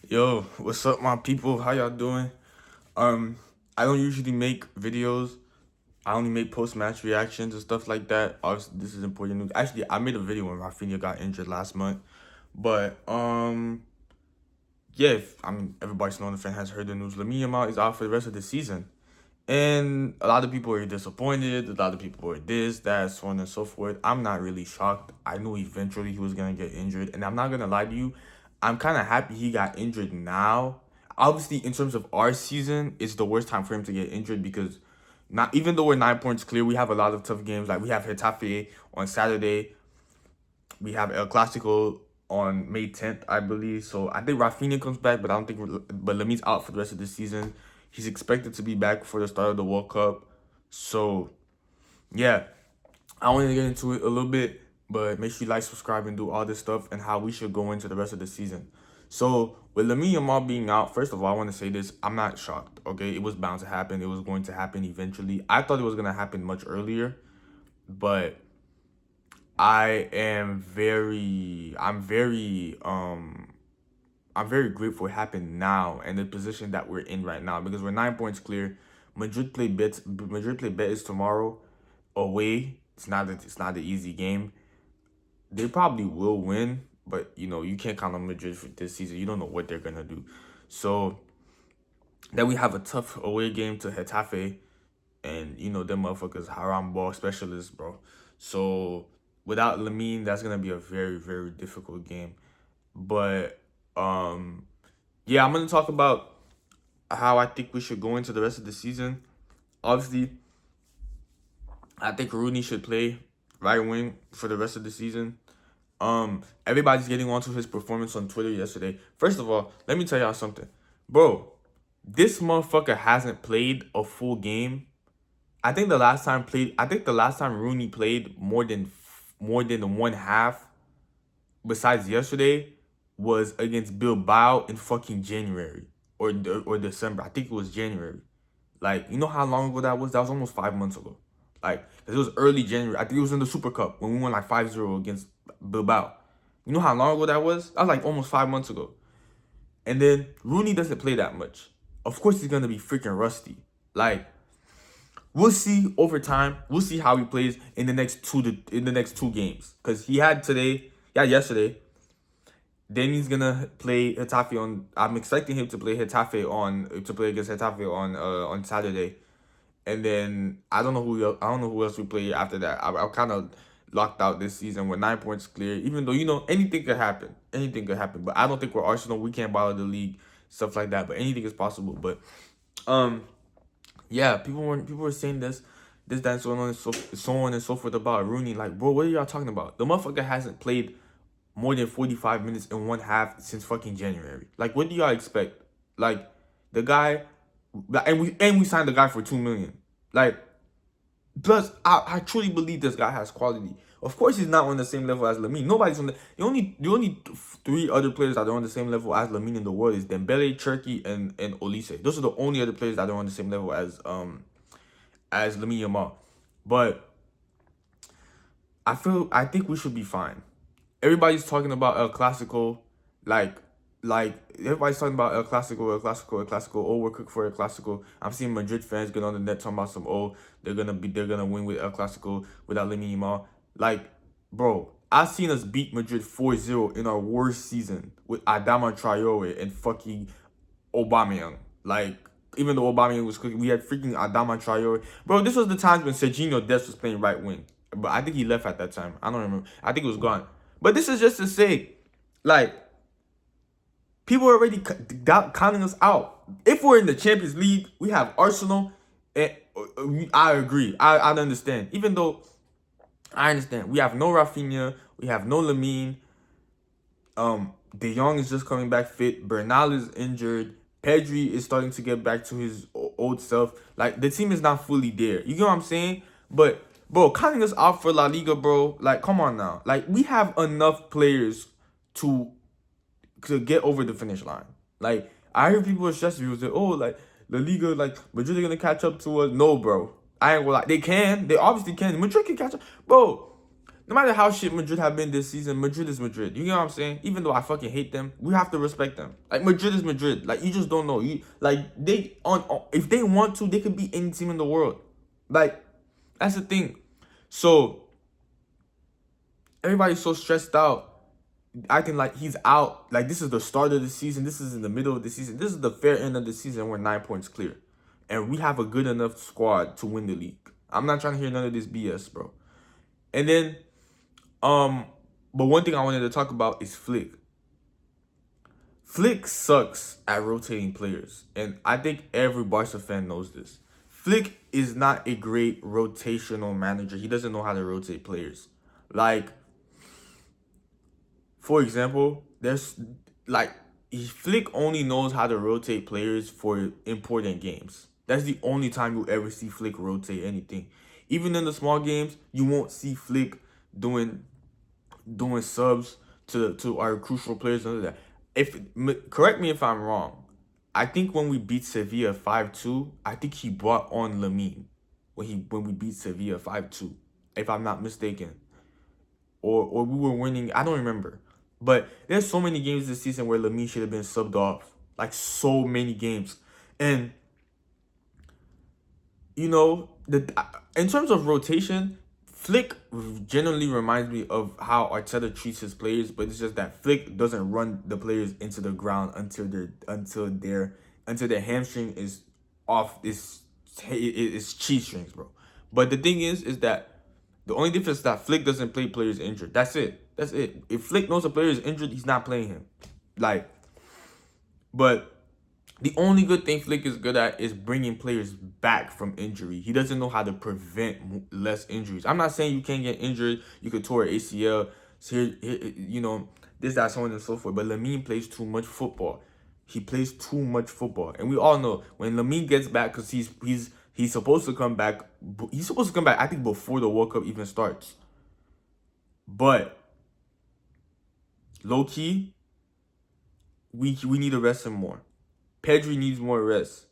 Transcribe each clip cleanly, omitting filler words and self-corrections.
Yo, what's up, my people? How y'all doing? Um, I don't usually make videos. I only make post-match reactions and stuff like that. Obviously, this is important news. Actually, I made a video when Rafinha got injured last month, but yeah, everybody on the fan has heard the news. Lamine Yamal is out for the rest of the season, and a lot of people are disappointed. A lot of people are this, that, so on and so forth. I'm not really shocked. I knew eventually he was gonna get injured, and I'm not gonna lie to you. I'm kind of happy he got injured now. Obviously, in terms of our season, it's the worst time for him to get injured because not even though we're 9 points clear, we have a lot of tough games. Like we have Getafe on Saturday. We have El Clasico on May 10th, I believe. So I think Rafinha comes back, but I don't think. But Lamine's out for the rest of the season. He's expected to be back for the start of the World Cup. So yeah, I want to get into it a little bit, but make sure you like, subscribe, and do all this stuff and how we should go into the rest of the season. So with Lamine Yamal being out, first of all, I want to say this: I'm not shocked. Okay, it was bound to happen. It was going to happen eventually. I thought it was going to happen much earlier, but I'm very grateful it happened now and the position that we're in right now because we're 9 points clear. Madrid play Betis tomorrow away. It's not an easy game. They probably will win, but you can't count on Madrid for this season. You don't know what they're gonna do. So then we have a tough away game to Getafe, and them motherfuckers haram ball specialists, bro. So without Lamine, that's gonna be a very, very difficult game. But yeah, I'm gonna talk about how I think we should go into the rest of the season. Obviously, I think Rooney should play right wing for the rest of the season. Everybody's getting onto his performance on Twitter yesterday. First of all, let me tell y'all something, bro. This motherfucker hasn't played a full game. I think the last time Rooney played more than one half, besides yesterday, was against Bilbao in fucking January or December. I think it was January. Like, you know how long ago that was? That was almost 5 months ago. Like, 'cause it was early January. I think it was in the Super Cup when we won like 5-0 against Bilbao. You know how long ago that was? That was like almost 5 months ago. And then Rooney doesn't play that much. Of course he's gonna be freaking rusty. Like, we'll see over time. We'll see how he plays in the next two games. Cause yesterday. Then he's gonna play Hetafe on. I'm expecting him to play against Hetafe on Saturday, and then I don't know who else. I don't know who else we play after that. I'm kind of locked out this season. We're 9 points clear. Even though anything could happen. Anything could happen. But I don't think we're Arsenal. We can't bother the league, stuff like that. But anything is possible. But um, yeah, people were saying this, that, so on and so forth about Rooney. Like, bro, what are y'all talking about? The motherfucker hasn't played more than 45 minutes in one half since fucking January. Like, what do y'all expect? Like, the guy, and we signed the guy for 2 million. Like, plus, I truly believe this guy has quality. Of course, he's not on the same level as Lamine. Nobody's on the only three other players that are on the same level as Lamine in the world is Dembele, Cherki, and Olise. Those are the only other players that are on the same level as Lamine Yamal. But I think we should be fine. Everybody's talking about El Clasico, like everybody's talking about El Clasico, El Clasico, El Clasico. Oh, we're cooked for El Clasico. I'm seeing Madrid fans get on the net talking about they're gonna win with El Clasico without Lamine Yamal. Like, bro, I've seen us beat Madrid 4-0 in our worst season with Adama Traore and fucking Aubameyang. Like, even though Aubameyang was cooking, we had freaking Adama Traore. Bro, this was the times when Serginho Dest was playing right wing. But I think he left at that time. I don't remember. I think he was gone. But this is just to say, like, people are already counting us out. If we're in the Champions League, we have Arsenal, and I agree. I understand. Even though I understand, we have no Rafinha, we have no Lamine. De Jong is just coming back fit. Bernal is injured. Pedri is starting to get back to his old self. Like, the team is not fully there. You get what I'm saying? But bro, counting us out for La Liga, bro. Like, come on now. Like, we have enough players to get over the finish line. Like, I hear people stress people say, "Oh, like La Liga, like Madrid are gonna catch up to us." No, bro. I ain't gonna lie. They can. They obviously can. Madrid can catch up, bro. no matter how shit Madrid have been this season, Madrid is Madrid. You know what I'm saying? Even though I fucking hate them, we have to respect them. Like Madrid is Madrid. Like you just don't know. You like they on if they want to, they could beat any team in the world. Like that's the thing. So everybody's so stressed out, acting like he's out. Like this is the start of the season. This is in the middle of the season. This is the fair end of the season. We're 9 points clear, and we have a good enough squad to win the league. I'm not trying to hear none of this BS, bro. And then, but one thing I wanted to talk about is Flick. Flick sucks at rotating players, and I think every Barca fan knows this. Flick is not a great rotational manager. He doesn't know how to rotate players. Like, for example, there's like Flick only knows how to rotate players for important games. That's the only time you'll ever see Flick rotate anything. Even in the small games, you won't see Flick doing subs to our crucial players and all that. Correct me if I'm wrong. I think when we beat Sevilla 5-2, I think he brought on Lamine when we beat Sevilla 5-2, if I'm not mistaken. Or we were winning, I don't remember. But there's so many games this season where Lamine should have been subbed off. Like so many games. And you know, in terms of rotation, Flick generally reminds me of how Arteta treats his players, but it's just that Flick doesn't run the players into the ground until their hamstring is off it's cheese strings, bro. But the thing is that the only difference is that Flick doesn't play players injured. That's it. That's it. If Flick knows a player is injured, he's not playing him. Like, but the only good thing Flick is good at is bringing players back from injury. He doesn't know how to prevent less injuries. I'm not saying you can't get injured. You could tear ACL, you know, this, that, so on and so forth. But Lamine plays too much football. He plays too much football. And we all know when Lamine gets back, because he's supposed to come back. He's supposed to come back, I think, before the World Cup even starts. But low-key, we need to rest him more. Pedri needs more rest.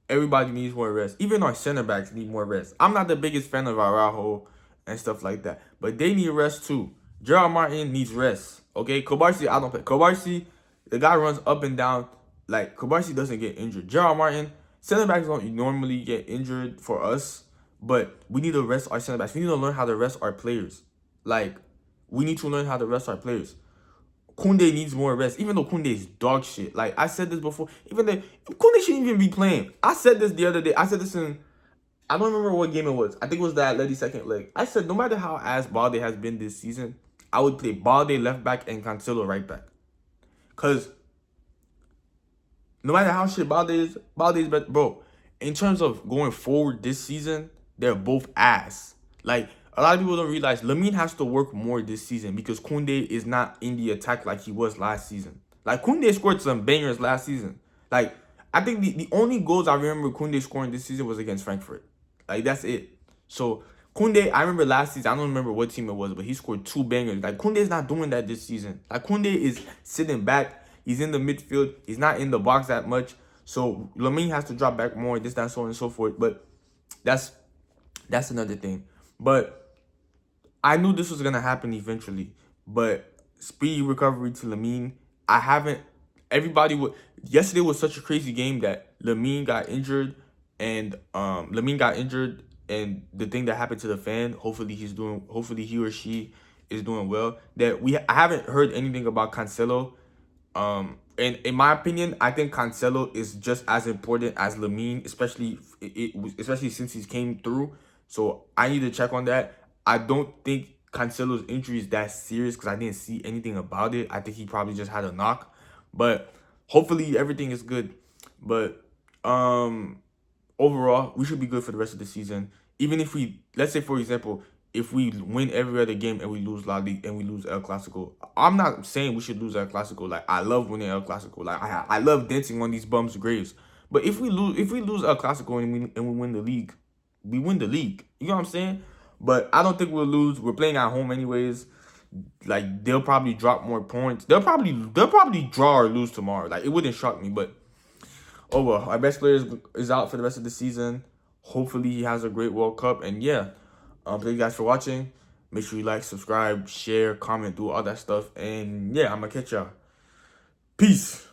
Everybody needs more rest. Even our center backs need more rest. I'm not the biggest fan of Araujo and stuff like that, but they need rest too. Gerard Martin needs rest. Okay, Kobarsi, I don't play. Kobarsi, the guy runs up and down. Like Kobarsi doesn't get injured. Gerard Martin, center backs don't normally get injured for us, but we need to rest our center backs. We need to learn how to rest our players. Like we need to learn how to rest our players. Koundé needs more rest, even though Koundé is dog shit. Like, I said this before. Even though Koundé shouldn't even be playing. I said this the other day. I said this in, I don't remember what game it was. I think it was that Atleti second leg. I said, no matter how ass Balde has been this season, I would play Balde left back and Cancelo right back. Because no matter how shit Balde is better. Bro, in terms of going forward this season, they're both ass. Like, a lot of people don't realize Lamine has to work more this season because Koundé is not in the attack like he was last season. Like, Koundé scored some bangers last season. Like, I think the only goals I remember Koundé scoring this season was against Frankfurt. Like, that's it. So, Koundé, I remember last season, I don't remember what team it was, but he scored 2 bangers. Like, Koundé's not doing that this season. Like, Koundé is sitting back. He's in the midfield. He's not in the box that much. So, Lamine has to drop back more, this, that, so on and so forth. But that's another thing. But I knew this was going to happen eventually, but speedy recovery to Lamine. Yesterday was such a crazy game that Lamine got injured and the thing that happened to the fan, hopefully he or she is doing well. I haven't heard anything about Cancelo. And in my opinion, I think Cancelo is just as important as Lamine, especially since he came through. So I need to check on that. I don't think Cancelo's injury is that serious because I didn't see anything about it. I think he probably just had a knock. But hopefully everything is good. But overall, we should be good for the rest of the season. Even if let's say, for example, if we win every other game and we lose La Liga and we lose El Clasico, I'm not saying we should lose El Clasico. Like, I love winning El Clasico. Like, I love dancing on these bums' graves. But if we lose El Clasico and we win the league, we win the league. You know what I'm saying? But I don't think we'll lose. We're playing at home anyways. Like, they'll probably drop more points. They'll probably draw or lose tomorrow. Like, it wouldn't shock me. But oh well, our best player is out for the rest of the season. Hopefully he has a great World Cup. And yeah, thank you guys for watching. Make sure you like, subscribe, share, comment, do all that stuff. And yeah, I'm gonna catch y'all. Peace.